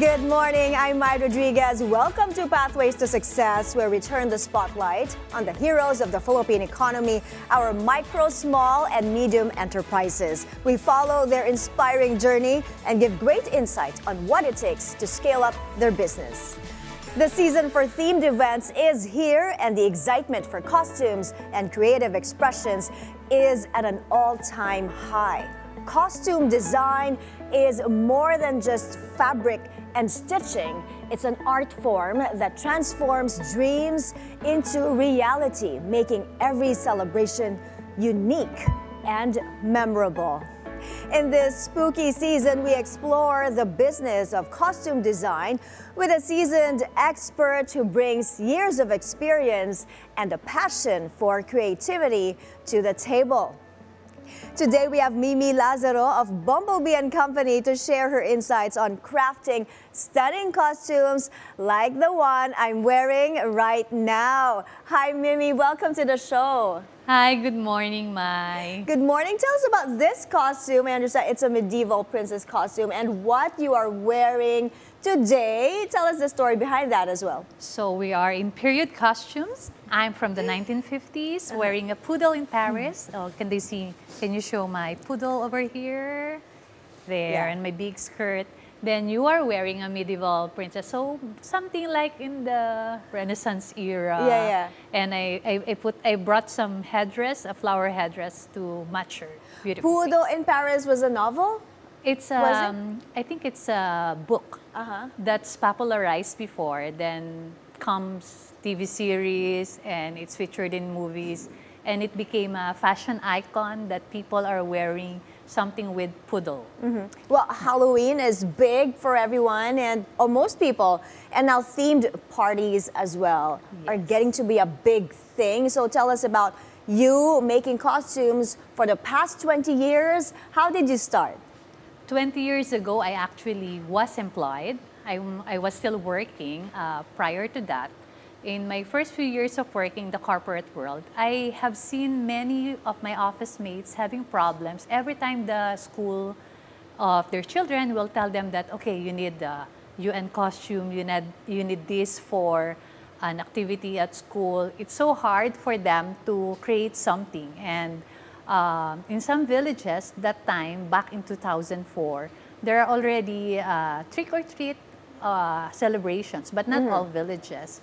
Good morning, I'm Mai Rodriguez. Welcome to Pathways to Success, where we turn the spotlight on the heroes of the Philippine economy, our micro, small, and medium enterprises. We follow their inspiring journey and give great insight on what it takes to scale up their business. The season for themed events is here, and the excitement for costumes and creative expressions is at an all-time high. Costume design is more than just fabric and stitching. It's an art form that transforms dreams into reality, making every celebration unique and memorable. In this spooky season, we explore the business of costume design with a seasoned expert who brings years of experience and a passion for creativity to the table. Today, we have Lazaro of Bumblebee and Company to share her insights on crafting stunning costumes like the one I'm wearing right now. Hi, Mimi. Welcome to the show. Hi, good morning, Mai. Good morning. Tell us about this costume. I understand it's a medieval princess costume and what you are wearing today. Tell us the story behind that as well. So we are in period costumes. I'm from the 1950s, wearing a poodle in Paris. Oh, can they see? Can you show my poodle over here? There, and my big skirt. Then you are wearing a medieval princess, so something like in the Renaissance era. And I brought some headdress, a flower headdress to match her. Beautiful. Poodle face. in Paris was a novel? It's I think it's a book that's popularized before. Then comes TV series and it's featured in movies, and it became a fashion icon that people are wearing something with poodle. Well, Halloween is big for everyone and most people, and now themed parties as well are getting to be a big thing. So tell us about you making costumes for the past 20 years. How did you start? 20 years ago, I actually was employed. I was still working prior to that. In my first few years of working in the corporate world, I have seen many of my office mates having problems. Every time the school of their children will tell them that, okay, you need a UN costume, you need this for an activity at school. It's so hard for them to create something. And in some villages, that time, back in 2004, there are already trick-or-treat celebrations, but not all villages.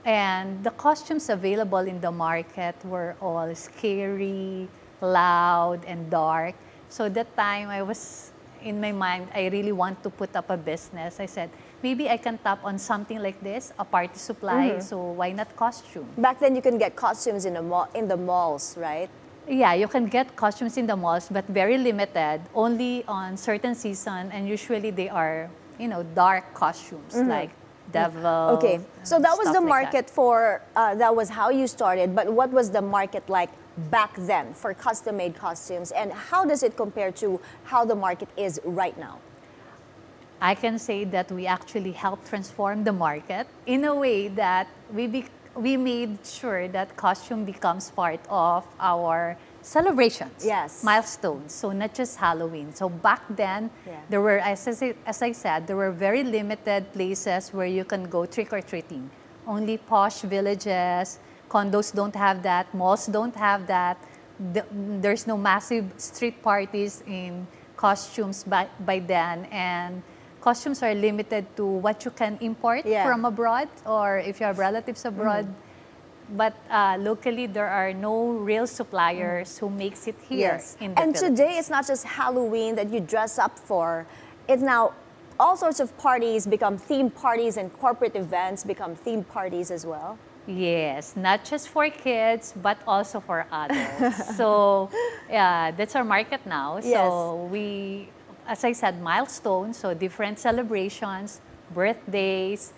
And the costumes available in the market were all scary, loud, and dark. So that time, I was, in my mind, I really want to put up a business. I said, maybe I can tap on something like this, a party supply, so why not costume? Back then, you can get costumes in the malls, right? Yeah, you can get costumes in the malls, but very limited, only on certain season, and usually they are, dark costumes, like devil. Okay, so that was the market for, that was how you started, but what was the market like back then for custom-made costumes, and how does it compare to how the market is right now? I can say that we actually helped transform the market in a way that we made sure that costume becomes part of our celebrations, milestones. So not just Halloween. So back then, there were, as I said, there were very limited places where you can go trick-or-treating. Only posh villages, condos don't have that, malls don't have that. There's no massive street parties in costumes by then, and costumes are limited to what you can import from abroad, or if you have relatives abroad. But locally, there are no real suppliers who makes it here in the Philippines. And today, it's not just Halloween that you dress up for. It's now all sorts of parties become themed parties, and corporate events become themed parties as well. Yes, not just for kids, but also for adults. So that's our market now. So we, as I said, milestones, so different celebrations, birthdays,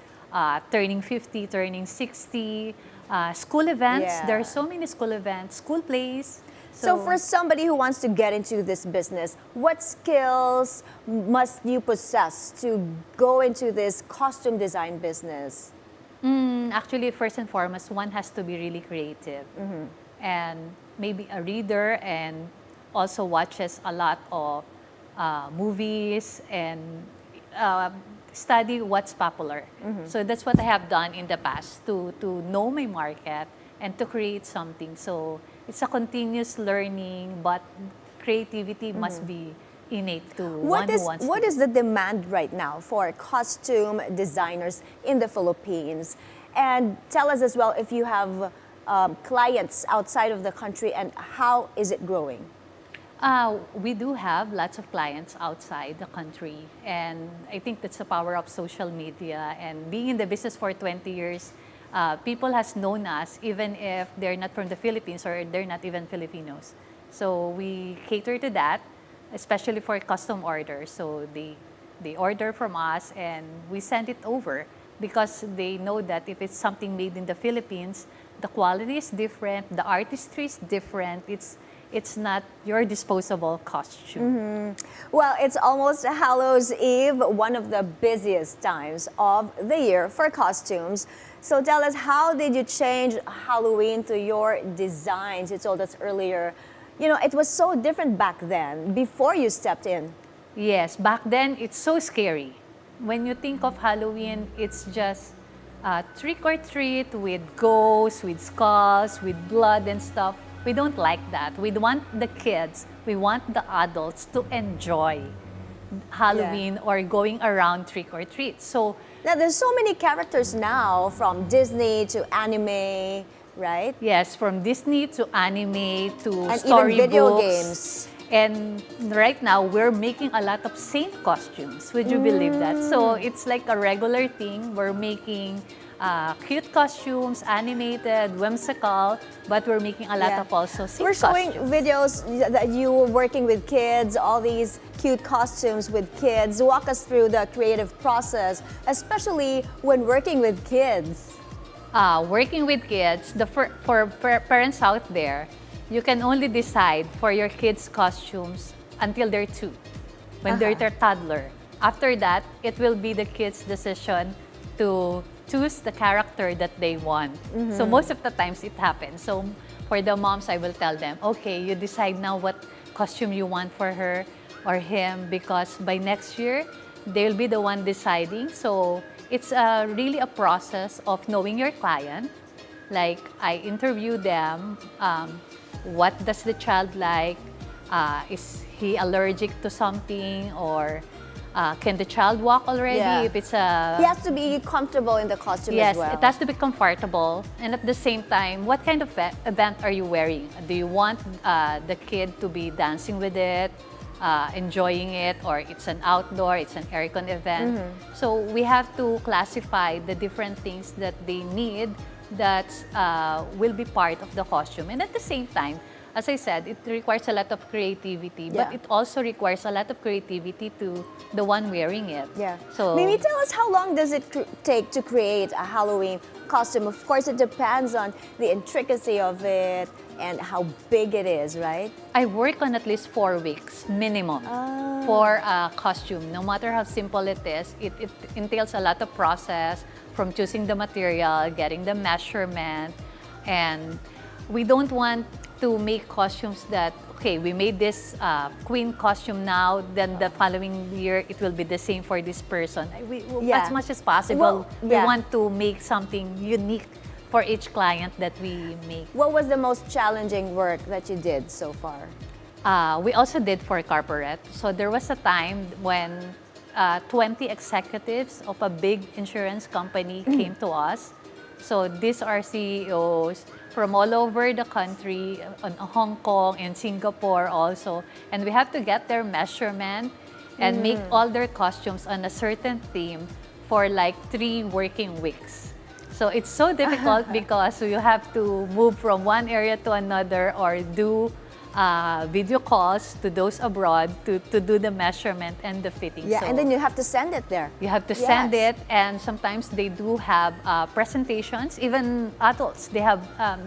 turning 50, turning 60, school events. There are so many school events, school plays. So for somebody who wants to get into this business, what skills must you possess to go into this costume design business? Actually, first and foremost, one has to be really creative. And maybe a reader, and also watches a lot of movies and study what's popular. So that's what I have done in the past to know my market and to create something. So it's a continuous learning, but creativity must be innate to one who wants What to. is the demand right now for costume designers in the Philippines? And tell us as well if you have clients outside of the country and how is it growing? We do have lots of clients outside the country, and I think that's the power of social media. And being in the business for 20 years, people has known us even if they're not from the Philippines or they're not even Filipinos. So we cater to that, especially for custom orders. So they order from us and we send it over because they know that if it's something made in the Philippines, the quality is different, the artistry is different. It's not your disposable costume. Well, it's almost Hallows Eve, one of the busiest times of the year for costumes. So tell us, how did you change Halloween to your designs? You told us earlier, you know, it was so different back then, before you stepped in. Yes, back then it's so scary. When you think of Halloween, it's just trick or treat with ghosts, with skulls, with blood and stuff. We don't like that. We want the kids, we want the adults to enjoy Halloween or going around trick or treat. So Now, there's so many characters now, from Disney to anime, right? yes, from Disney to anime to And even storybooks. video games. And right now, we're making a lot of saint costumes. Would you believe that? So it's like a regular thing. We're making cute costumes, animated, whimsical, but we're making a lot of also saint We're showing costumes. videos that you were working with kids, all these cute costumes with kids. Walk us through the creative process, especially when working with kids. Working with kids, for parents out there, you can only decide for your kids' costumes until they're 2, when they're a toddler. After that, it will be the kids' decision to choose the character that they want. So most of the times it happens. So for the moms, I will tell them, okay, you decide now what costume you want for her or him, because by next year, they'll be the one deciding. So it's really a process of knowing your client. Like, I interview them, what does the child like? Is he allergic to something? Or can the child walk already? Yeah. If it's a... He has to be comfortable in the costume Yes, as well. it has to be comfortable. And at the same time, what kind of event are you wearing? Do you want the kid to be dancing with it, enjoying it, or it's an outdoor, it's an aircon event? So we have to classify the different things that they need that will be part of the costume. And at the same time, as I said, it requires a lot of creativity, but it also requires a lot of creativity to the one wearing it. Yeah. So Maybe tell us, how long does it take to create a Halloween costume? Of course, it depends on the intricacy of it and how big it is, right? I work on at least 4 weeks minimum for a costume. No matter how simple it is, it entails a lot of process, from choosing the material, getting the measurement, and we don't want to make costumes that, okay, we made this queen costume now, then the following year it will be the same for this person. As much as possible, we want to make something unique for each client that we make. What was the most challenging work that you did so far? We also did for corporate. So there was a time when 20 executives of a big insurance company came to us. So these are CEOs from all over the country, Hong Kong and Singapore also. And we have to get their measurement and make all their costumes on a certain theme for like 3 working weeks. So it's so difficult because you have to move from one area to another or do video calls to those abroad to do the measurement and the fitting. Yeah, so and then you have to send it there. you have to send it, and sometimes they do have presentations. Even adults, they have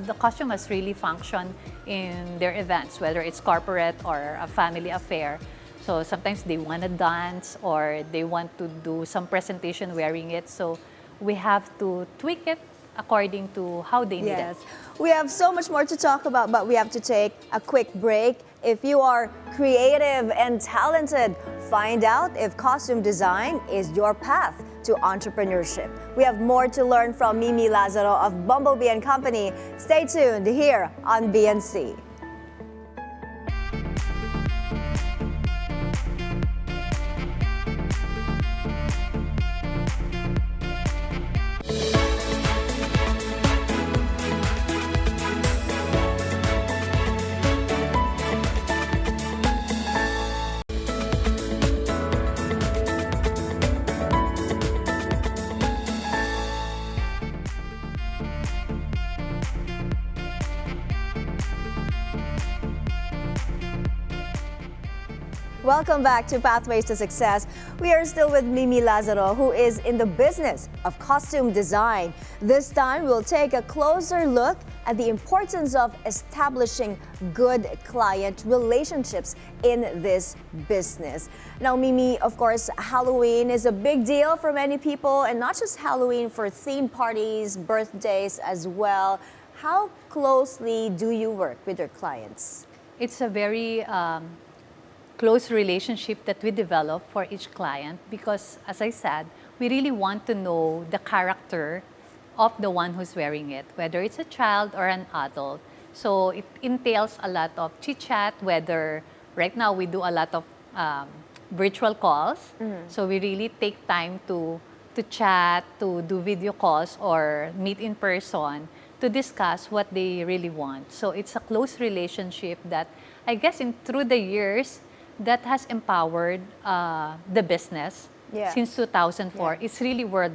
the costume has really functioned in their events, whether it's corporate or a family affair. So sometimes they want to dance or they want to do some presentation wearing it. So we have to tweak it according to how they need it. We have so much more to talk about, but we have to take a quick break. If you are creative and talented, find out if costume design is your path to entrepreneurship. We have more to learn from Mimi Lazaro of Bumblebee and Company. Stay tuned here on BNC. Welcome back to Pathways to Success. We are still with Mimi Lazaro, who is in the business of costume design. This time, we'll take a closer look at the importance of establishing good client relationships in this business. Now, Mimi, of course, Halloween is a big deal for many people, and not just Halloween, for theme parties, birthdays as well. How closely do you work with your clients? It's a very close relationship that we develop for each client because, as I said, we really want to know the character of the one who's wearing it, whether it's a child or an adult. So it entails a lot of chit-chat, whether right now we do a lot of virtual calls. So we really take time to chat, to do video calls or meet in person to discuss what they really want. So it's a close relationship that I guess through the years, that has empowered the business since 2004. It's really word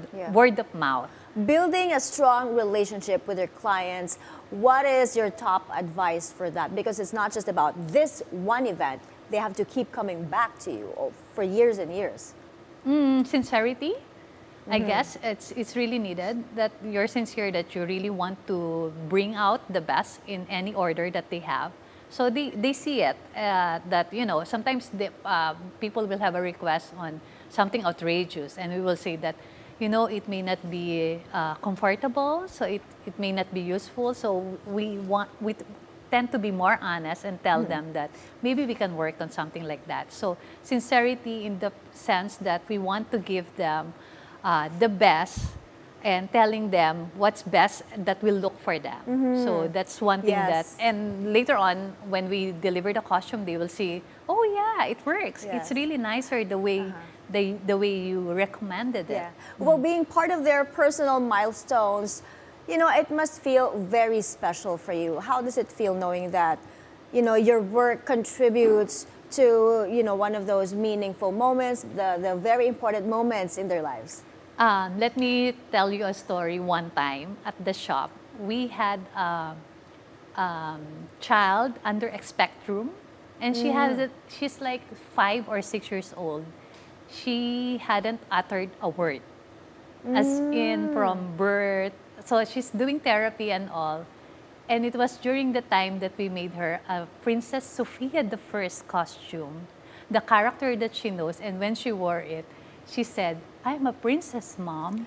of mouth. Building a strong relationship with your clients, what is your top advice for that? Because it's not just about this one event. They have to keep coming back to you for years and years. Sincerity. I guess it's really needed that you're sincere, that you really want to bring out the best in any order that they have. So they see it, that, you know, sometimes people will have a request on something outrageous and we will say that, you know, it may not be comfortable, so it may not be useful. So we tend to be more honest and tell them that maybe we can work on something like that. So sincerity in the sense that we want to give them the best and telling them what's best that will look for them. So that's one thing and later on, when we deliver the costume, they will see, oh yeah, it works. It's really nicer the way the way you recommended it. Well, being part of their personal milestones, you know, it must feel very special for you. How does it feel knowing that, you know, your work contributes to, you know, one of those meaningful moments, the very important moments in their lives? Let me tell you a story. One time at the shop, we had a child under a spectrum, and she's like 5 or 6 years old. She hadn't uttered a word, as in from birth. So she's doing therapy and all. And it was during the time that we made her a Princess Sophia the First costume, the character that she knows. And when she wore it, she said, "I'm a princess, Mom."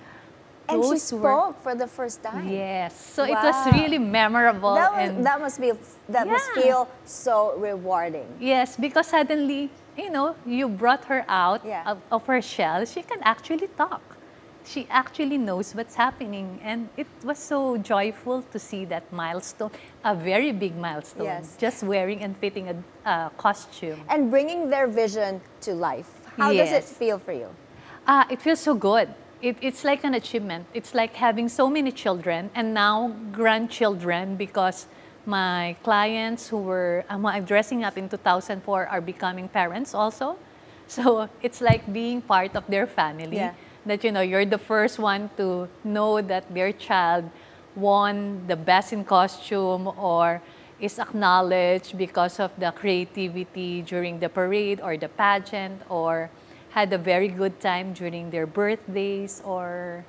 And she spoke for the first time. Yes. So it was really memorable. That must feel so rewarding. Yes, because suddenly, you know, you brought her out of her shell. She can actually talk. She actually knows what's happening. And it was so joyful to see that milestone, a very big milestone, just wearing and fitting a costume. And bringing their vision to life. How does it feel for you? It feels so good. It's like an achievement. It's like having so many children and now grandchildren, because my clients who were dressing up in 2004 are becoming parents also. So it's like being part of their family. That, you know, you're the first one to know that their child won the best in costume or is acknowledged because of the creativity during the parade or the pageant, or had a very good time during their birthdays, or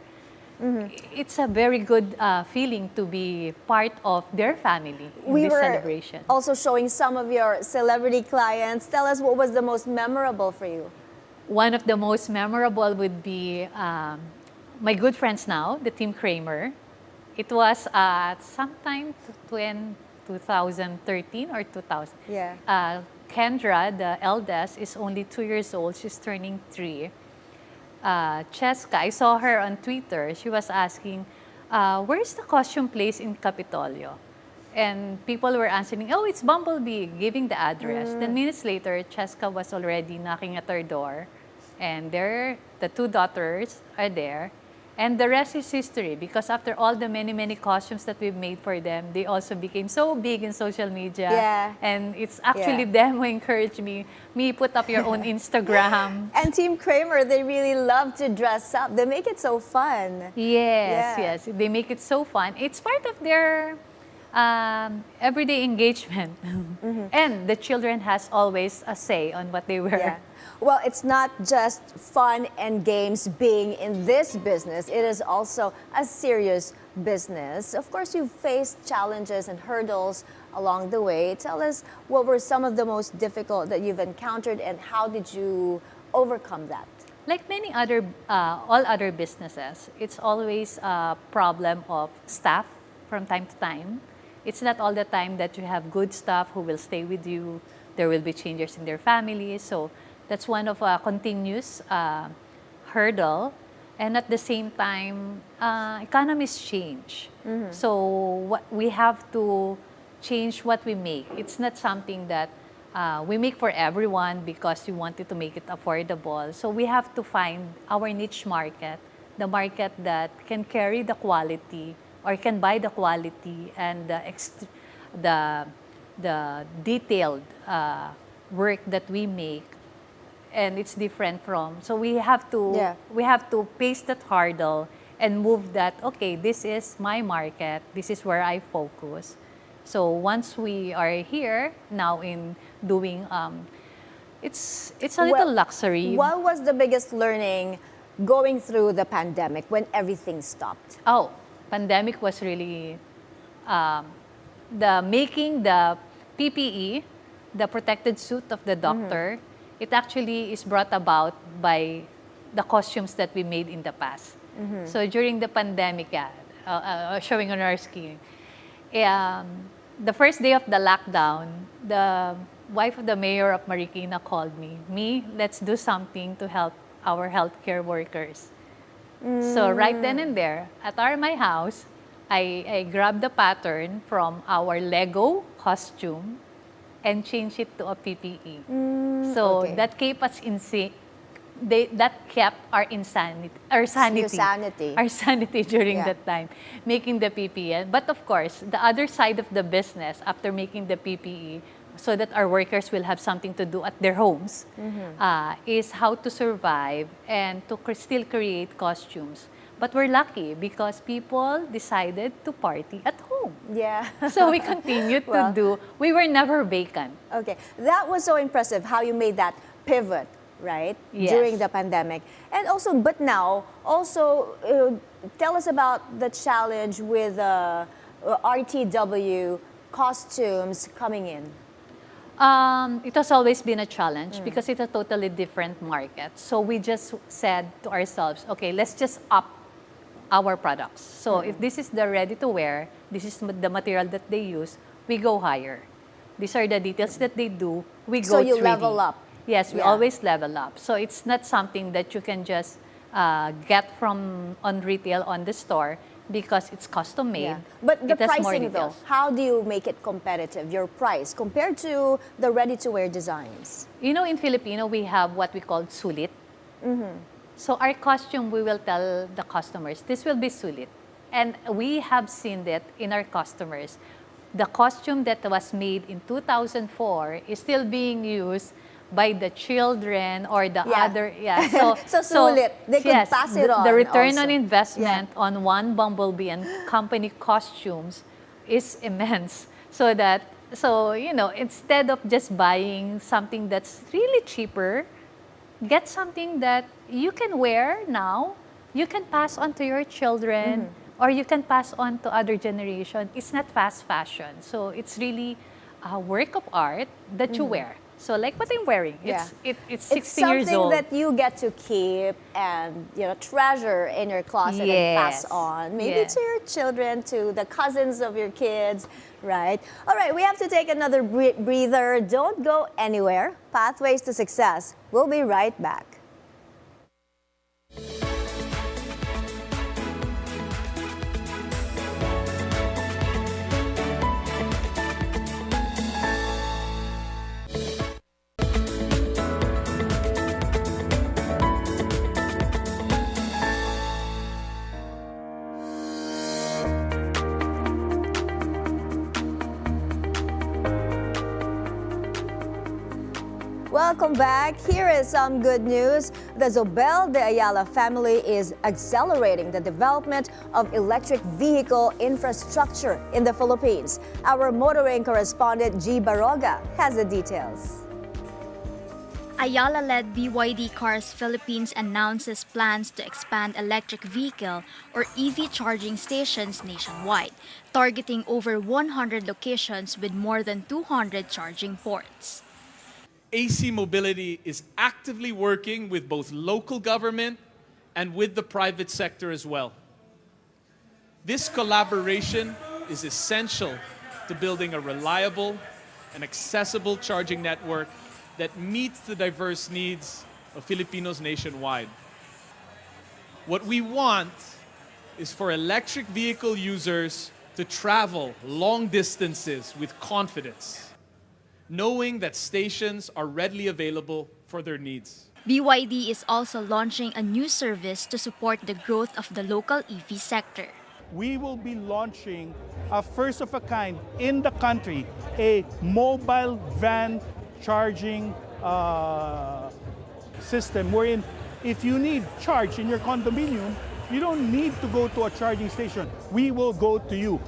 it's a very good feeling to be part of their family in this celebration. Also showing some of your celebrity clients. Tell us, what was the most memorable for you? One of the most memorable would be my good friends now, the Team Kramer. It was sometime 2013 or 2000. Yeah. Kendra, the eldest, is only 2 years old. She's turning 3. Cheska, I saw her on Twitter. She was asking, where's the costume place in Capitolio? And people were answering, oh, it's Bumblebee, giving the address. Then minutes later, Cheska was already knocking at her door. And there, the 2 daughters are there. And the rest is history, because after all the many, many costumes that we've made for them, they also became so big in social media. Yeah. And it's actually them who encouraged me, put up your own Instagram. And Team Kramer, they really love to dress up. They make it so fun. Yes. They make it so fun. It's part of their everyday engagement. And the children has always a say on what they wear. Yeah. Well, it's not just fun and games being in this business. It is also a serious business. Of course, you've faced challenges and hurdles along the way. Tell us, what were some of the most difficult that you've encountered, and how did you overcome that? Like many other, all other businesses, it's always a problem of staff from time to time. It's not all the time that you have good staff who will stay with you. There will be changes in their families. So that's one of a continuous hurdle. And at the same time, economies change. So we have to change what we make. It's not something that we make for everyone because we wanted to make it affordable. So we have to find our niche market, the market that can carry the quality or can buy the quality and the detailed work that we make. And it's different from, so we have to pace that hurdle and move that, okay, this is my market, this is where I focus. So once we are here now in doing, it's a little luxury. What was the biggest learning going through the pandemic when everything stopped? Oh, pandemic was really the making the PPE, the protected suit of the doctor. It actually is brought about by the costumes that we made in the past. So during the pandemic, showing on our screen, the first day of the lockdown, the wife of the mayor of Marikina called me, let's do something to help our healthcare workers. So right then and there, at my house, I grabbed the pattern from our Lego costume and changed it to a PPE. So that kept us in sync. That kept our sanity during that time, making the PPE. But of course, the other side of the business, after making the PPE, so that our workers will have something to do at their homes, is how to survive and to still create costumes. But we're lucky because people decided to party at home. Yeah. So we continued to do. We were never vacant. Okay. That was so impressive how you made that pivot, right? Yes. During the pandemic. And also, but now, also, tell us about the challenge with RTW costumes coming in. It has always been a challenge because it's a totally different market. So we just said to ourselves, okay, let's just up our products. So if this is the ready-to-wear, this is the material that they use, we go higher. These are the details that they do, we go 3D. So you level up. Yes, we always level up. So it's not something that you can just get from on retail on the store because it's custom made. Yeah. But the pricing though, how do you make it competitive, your price, compared to the ready-to-wear designs? You know, in Filipino, we have what we call sulit. So our costume, we will tell the customers, this will be sulit. And we have seen that in our customers. The costume that was made in 2004 is still being used by the children or the other. So sulit, they could pass it on. The return also on investment on one Bumblebee and company costumes is immense. So you know, instead of just buying something that's really cheaper, get something that you can wear now, you can pass on to your children, or you can pass on to other generation. It's not fast fashion. So it's really a work of art that you wear. So like what I'm wearing, Yeah. it's It's 16 years something old. that you get to keep and treasure in your closet and pass Yes. on, maybe Yes. to your children, to the cousins of your kids, right? All right, we have to take another breather. Don't go anywhere. Pathways to Success. We'll be right back. Welcome back. Here is some good news. The Zobel de Ayala family is accelerating the development of electric vehicle infrastructure in the Philippines. Our motoring correspondent G. Baroga has the details. Ayala-led BYD Cars Philippines announces plans to expand electric vehicle or EV charging stations nationwide, targeting over 100 locations with more than 200 charging ports. AC Mobility is actively working with both local government and with the private sector as well. This collaboration is essential to building a reliable and accessible charging network that meets the diverse needs of Filipinos nationwide. What we want is for electric vehicle users to travel long distances with confidence, knowing that stations are readily available for their needs. BYD is also launching a new service to support the growth of the local EV sector. We will be launching a first of a kind in the country, a mobile van charging system wherein if you need charge in your condominium, you don't need to go to a charging station. We will go to you.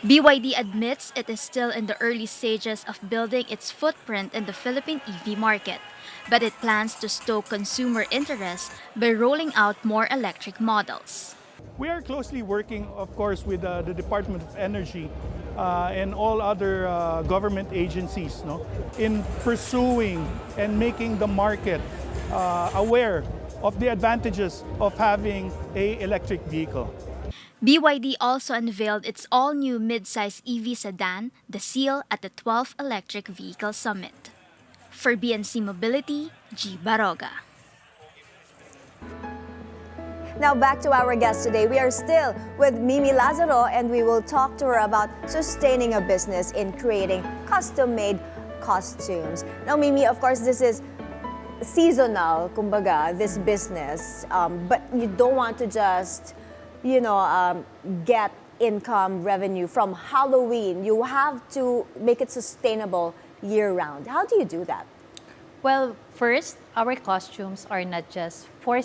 BYD admits it is still in the early stages of building its footprint in the Philippine EV market, but it plans to stoke consumer interest by rolling out more electric models. We are closely working, of course, with the Department of Energy and all other government agencies, in pursuing and making the market aware of the advantages of having an electric vehicle. BYD also unveiled its all-new mid-size EV sedan, the Seal, at the 12th Electric Vehicle Summit. For BNC Mobility, G. Baroga. Now back to our guest today. We are still with Mimi Lazaro and we will talk to her about sustaining a business in creating custom-made costumes. Now Mimi, of course, this is seasonal, kumbaga, this business, but you don't want to just, get income revenue from Halloween. You have to make it sustainable year-round. How do you do that? Well, first, our costumes are not just for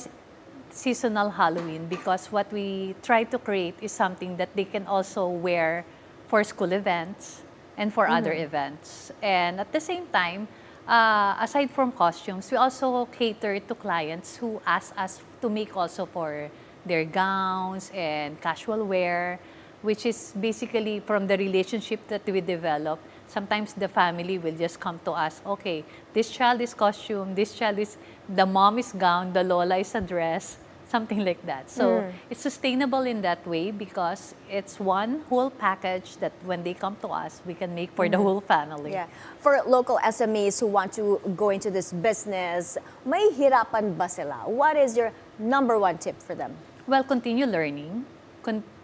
seasonal Halloween because what we try to create is something that they can also wear for school events and for other events. And at the same time, aside from costumes, we also cater to clients who ask us to make also for their gowns and casual wear, which is basically from the relationship that we develop. Sometimes the family will just come to us, okay, this child is costume, this child is, the mom is gown, the lola is a dress, something like that. So it's sustainable in that way because it's one whole package that when they come to us, we can make for the whole family. Yeah. For local SMEs who want to go into this business, may hirapan ba sila? What is your number one tip for them? Well, continue learning.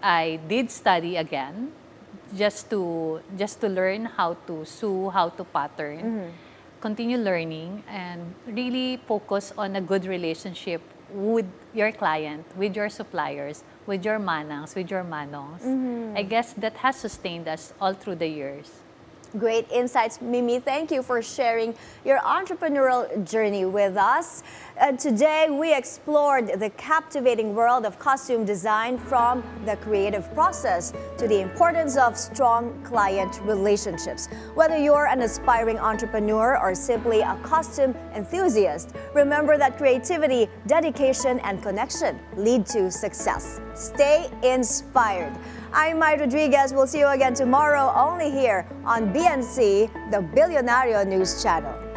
I did study again just to learn how to sew, how to pattern. Continue learning and really focus on a good relationship with your client, with your suppliers, with your manangs, with your manongs. I guess that has sustained us all through the years. Great insights, Mimi. Thank you for sharing your entrepreneurial journey with us. Today, we explored the captivating world of costume design from the creative process to the importance of strong client relationships. Whether you're an aspiring entrepreneur or simply a costume enthusiast, remember that creativity, dedication, and connection lead to success. Stay inspired. I'm Mai Rodriguez. We'll see you again tomorrow only here on BNC, the Bilyonaryo News Channel.